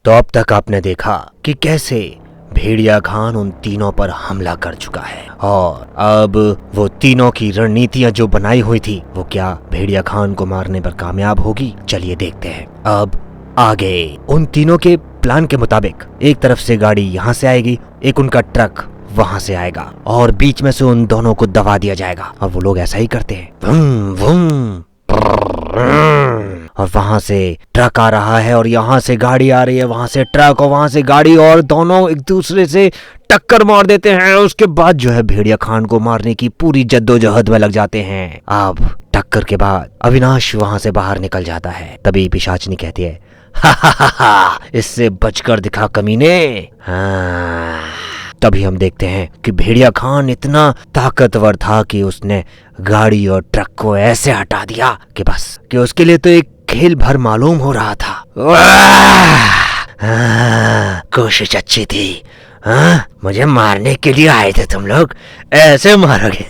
तो अब तक आपने देखा कि कैसे भेड़िया खान उन तीनों पर हमला कर चुका है और अब वो तीनों की रणनीतियां जो बनाई हुई थी वो क्या भेड़िया खान को मारने पर कामयाब होगी। चलिए देखते हैं अब आगे। उन तीनों के प्लान के मुताबिक एक तरफ से गाड़ी यहाँ से आएगी, एक उनका ट्रक वहां से आएगा और बीच में से उन दोनों को दबा दिया जाएगा। अब वो लोग ऐसा ही करते हैं, वुम वुम, और वहां से ट्रक आ रहा है और यहाँ से गाड़ी आ रही है, वहां से ट्रक और वहां से गाड़ी, और दोनों एक दूसरे से टक्कर मार देते हैं। उसके बाद जो है भेड़िया खान को मारने की पूरी जद्दोजहद में लग जाते हैं। अब टक्कर के बाद अविनाश वहां से बाहर निकल जाता है। तभी पिशाचनी कहती है, हा हा हा हा, इससे बचकर दिखा कमीने। हाँ। तभी हम देखते हैं कि भेड़िया खान इतना ताकतवर था कि उसने गाड़ी और ट्रक को ऐसे हटा दिया कि बस कि उसके लिए तो एक खेल भर मालूम हो रहा था। कोशिश अच्छी थी। मुझे मारने के लिए आए थे तुम लोग, ऐसे मारोगे?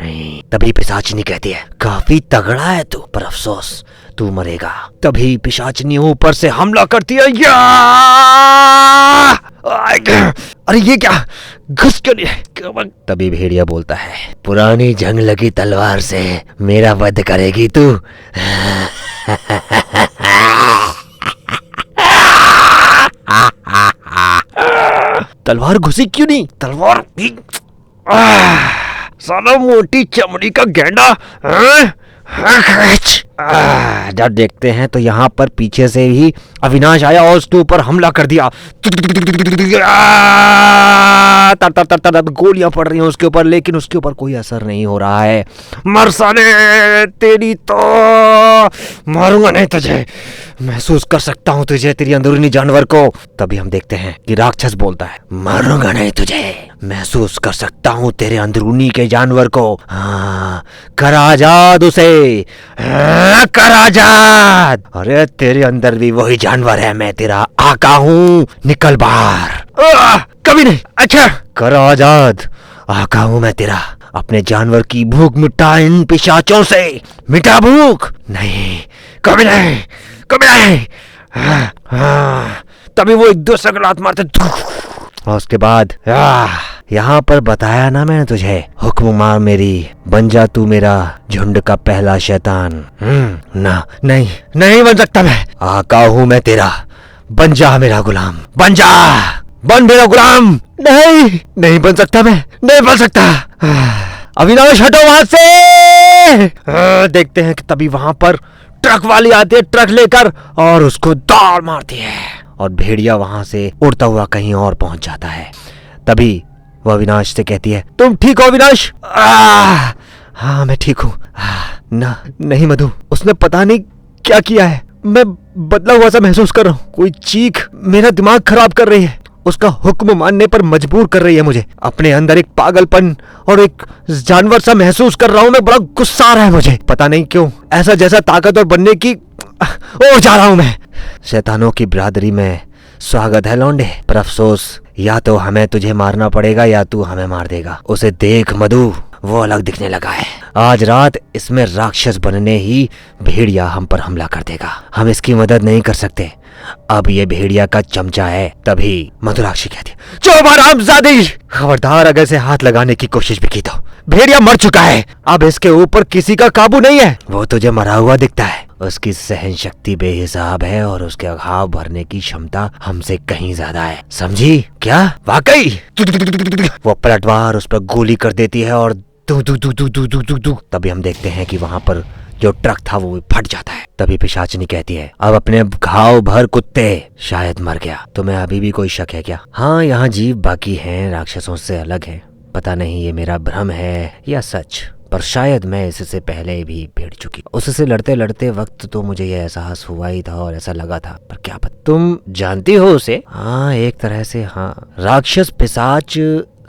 नहीं। तभी पिशाचनी कहती है, काफी तगड़ा है तू, पर अफसोस तू मरेगा। तभी पिशाचनी ऊपर से हमला करती है। अरे ये क्या, घुस क्यों नहीं? तभी भेड़िया बोलता है, पुरानी जंग लगी तलवार से मेरा वध करेगी तू? तलवार घुसी क्यों नहीं? तलवार साला मोटी चमड़ी का गेंडा। जब देखते हैं तो यहाँ पर पीछे से ही अविनाश आया और उसके ऊपर हमला कर दिया। तर तर तर तर गोलियां पड़ रही हैं उसके ऊपर, लेकिन उसके ऊपर कोई असर नहीं हो रहा है। मर साले, तेरी तो मारूंगा नहीं तुझे, महसूस कर सकता हूँ तुझे, तेरी अंदरूनी जानवर को। तभी हम देखते हैं कि राक्षस बोलता है, मारूंगा नहीं तुझे, महसूस कर सकता हूँ तेरे अंदरूनी के जानवर को। हाँ, कर आजाद उसे, कर आजाद। अरे तेरे अंदर भी वही जानवर है, मैं तेरा आका हूँ, निकल बाहर। कभी नहीं। अच्छा, कर आजाद, आका हूँ मैं तेरा। अपने जानवर की भूख मिटा इन पिशाचों से, मिटा भूख। नहीं, कभी नहीं, कभी नहीं। तभी वो एक दूसरे को लात मारते और उसके बाद यहाँ पर बताया ना मैंने तुझे, हुक्म मार मेरी, बन जा तू मेरा झुंड का पहला शैतान। ना, नहीं, नहीं बन सकता मैं, आका हूँ मैं तेरा, बन जा मेरा गुलाम, बन जा, बन मेरा गुलाम। नहीं, नहीं बन सकता मैं, नहीं बन सकता। अविनाश हटो वहां से। देखते हैं कि तभी वहां पर ट्रक वाली आती है, ट्रक लेकर, और उसको दौड़ मारती है और भेड़िया वहां से उड़ता हुआ कहीं और पहुंच जाता है। तभी वो अविनाश से कहती है, तुम ठीक हो अविनाश? हाँ मैं ठीक हूँ। ना, नहीं मधु, उसने पता नहीं क्या किया है, मैं बदला हुआ सा महसूस कर रहा हूँ। कोई चीख मेरा दिमाग खराब कर रही है, उसका हुक्म मानने पर मजबूर कर रही है मुझे। अपने अंदर एक पागलपन और एक जानवर सा महसूस कर रहा हूँ मैं, बड़ा गुस्सा आ रहा है मुझे, पता नहीं क्यों, ऐसा जैसा ताकतवर बनने की ओर जा रहा हूँ मैं। शैतानों की बिरादरी में स्वागत है लौंडे, पर अफसोस या तो हमें तुझे मारना पड़ेगा या तू हमें मार देगा। उसे देख मधु, वो अलग दिखने लगा है। आज रात इसमें राक्षस बनने ही भेड़िया हम पर हमला कर देगा, हम इसकी मदद नहीं कर सकते, अब ये भेड़िया का चमचा है। तभी मधुराक्षी कहती, चुप हरामजादी, खबरदार अगर से हाथ लगाने की कोशिश भी की तो भेड़िया मर चुका है, अब इसके ऊपर किसी का काबू नहीं है। वो तुझे मरा हुआ दिखता है, उसकी सहन शक्ति बेहिसाब है और उसके घाव भरने की क्षमता हमसे कहीं ज्यादा है, समझी क्या? वाकई। वो पलटवार उस पर गोली कर देती है और दू दू दू दू दू दू दू दू। तभी हम देखते हैं कि वहां पर जो ट्रक था वो फट जाता है। तभी पिशाचनी कहती है, अब अपने घाव भर कुत्ते, शायद मर गया। तुम्हें अभी भी कोई शक है क्या? हाँ, यहाँ जीव बाकी हैं, राक्षसों से अलग है, पता नहीं ये मेरा भ्रम है या सच, पर शायद मैं इससे पहले भी भिड़ चुकी। उससे लड़ते लड़ते वक्त तो मुझे ये एहसास हुआ ही था और ऐसा लगा था, पर क्या पता। तुम जानती हो उसे? हाँ, एक तरह से हाँ। राक्षस पिशाच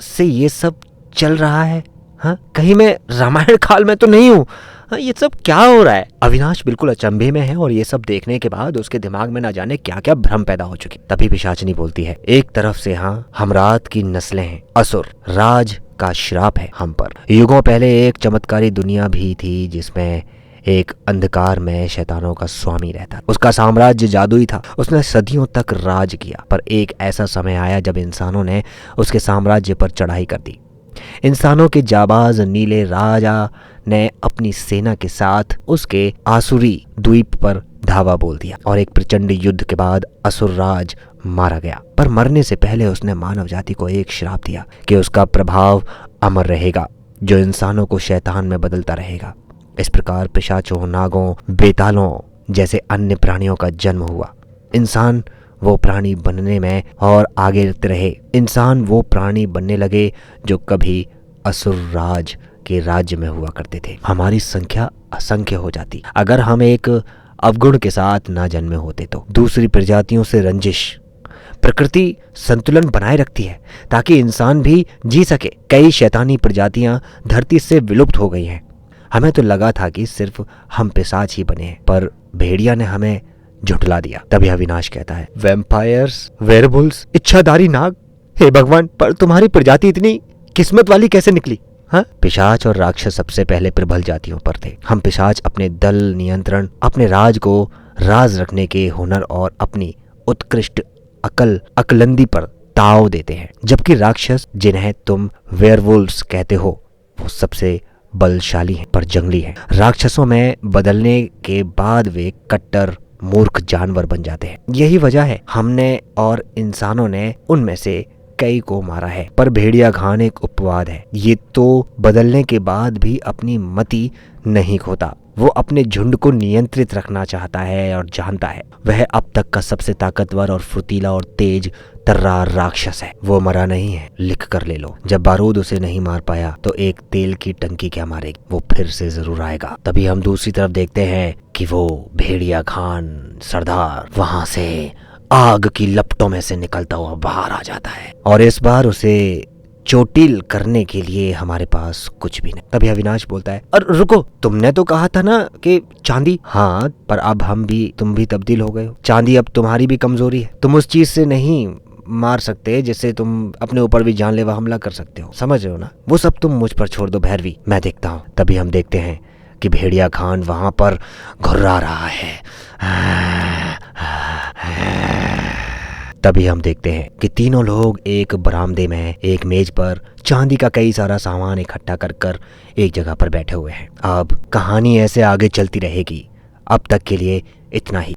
से ये सब चल रहा है? हाँ, कहीं मैं रामायण काल में तो नहीं हूँ? हाँ, ये सब क्या हो रहा है? अविनाश बिल्कुल अचंभे में है और ये सब देखने के बाद उसके दिमाग में ना जाने क्या क्या भ्रम पैदा हो चुके। तभी पिशाचनी बोलती है, एक तरफ से हाँ, हम रात की नस्लें हैं, असुर राज का श्राप है हम पर। युगों पहले एक चमत्कारी दुनिया भी थी जिसमें एक अंधकार में शैतानों का स्वामी रहता। उसका साम्राज्य जादुई था। उसने सदियों तक राज किया, पर एक ऐसा समय आया जब इंसानों ने उसके साम्राज्य पर चढ़ाई कर दी। इंसानों के जाबाज नीले राजा ने अपनी सेना के साथ उसके आसुरी द्वीप पर धावा बोल दिया और एक प्रचंड युद्ध के बाद असुर राज मारा गया। पर मरने से पहले उसने मानव जाति को एक श्राप दिया कि उसका प्रभाव अमर रहेगा, जो इंसानों को शैतान में बदलता रहेगा। इस प्रकार पिशाचों, नागों, बेतालों जैसे अन्य प्राणियों का जन्म हुआ। इंसान वो प्राणी बनने में और आगे रहे। इंसान वो प्राणी बनने लगे जो कभी असुर राज के राज्य में हुआ करते थे। हमारी संख्या असंख्य हो जाती अगर हम एक अवगुण के साथ ना जन्मे होते तो। दूसरी प्रजातियों से रंजिश। प्रकृति संतुलन बनाए रखती है ताकि इंसान भी जी सके। कई शैतानी प्रजातियां धरती से विलुप्त हो गई हैं। हमें तो लगा था कि सिर्फ हम पिशाच ही बने हैं, पर भेड़िया ने हमें झुठला दिया। तभी अविनाश कहता है, वैम्पायर्स, वेयरवुल्व्स, इच्छाधारी नाग, हे भगवान, पर तुम्हारी प्रजाति इतनी किस्मत वाली कैसे निकली? हाँ? पिशाच और राक्षस सबसे पहले प्रबल जातियों पर थे। हम पिशाच अपने दल, नियंत्रण, अपने राज को राज रखने के हुनर और अपनी उत्कृष्ट अकलंदी पर ताव देते हैं, जबकि राक्षस, जिन्हें तुम वेयरवुल्व्स कहते हो, वो सबसे बलशाली हैं पर जंगली हैं। राक्षसों में बदलने के बाद वे कट्टर मूर्ख जानवर बन जाते हैं। यही वजह है हमने और इंसानों ने उनमें से कई को मारा है। पर भेड़िया खान एक उपवाद है। ये तो बदलने के बाद भी अपनी मति नहीं खोता। वो अपने झुंड को नियंत्रित रखना चाहता है और जानता है वह अब तक का सबसे ताकतवर और फुर्तीला और तेज तर्रार राक्षस है। वो मरा नहीं है, लिख कर ले लो। जब बारूद उसे नहीं मार पाया तो एक तेल की टंकी क्या मारेगी, वो फिर से जरूर आएगा। तभी हम दूसरी तरफ देखते हैं कि वो भेड़िया खान सरदार वहां से आग की लपटों में से निकलता हुआ बाहर आ जाता है और इस बार उसे चोटिल करने के लिए हमारे पास कुछ भी नहीं। तभी अविनाश बोलता है, और रुको, तुमने तो कहा था ना कि चांदी। हाँ, पर अब तुम भी तब्दील हो गए हो। चांदी अब तुम्हारी भी कमजोरी है। तुम उस चीज से नहीं मार सकते जिससे तुम अपने ऊपर भी जानलेवा हमला कर सकते हो, समझ रहे हो ना? वो सब तुम मुझ पर छोड़ दो भैरवी, मैं देखता हूँ। तभी हम देखते हैं कि भेड़िया खान वहां पर घुर्रा रहा है। तभी हम देखते हैं कि तीनों लोग एक बरामदे में एक मेज पर चांदी का कई सारा सामान इकट्ठा कर एक जगह पर बैठे हुए हैं। अब कहानी ऐसे आगे चलती रहेगी। अब तक के लिए इतना ही।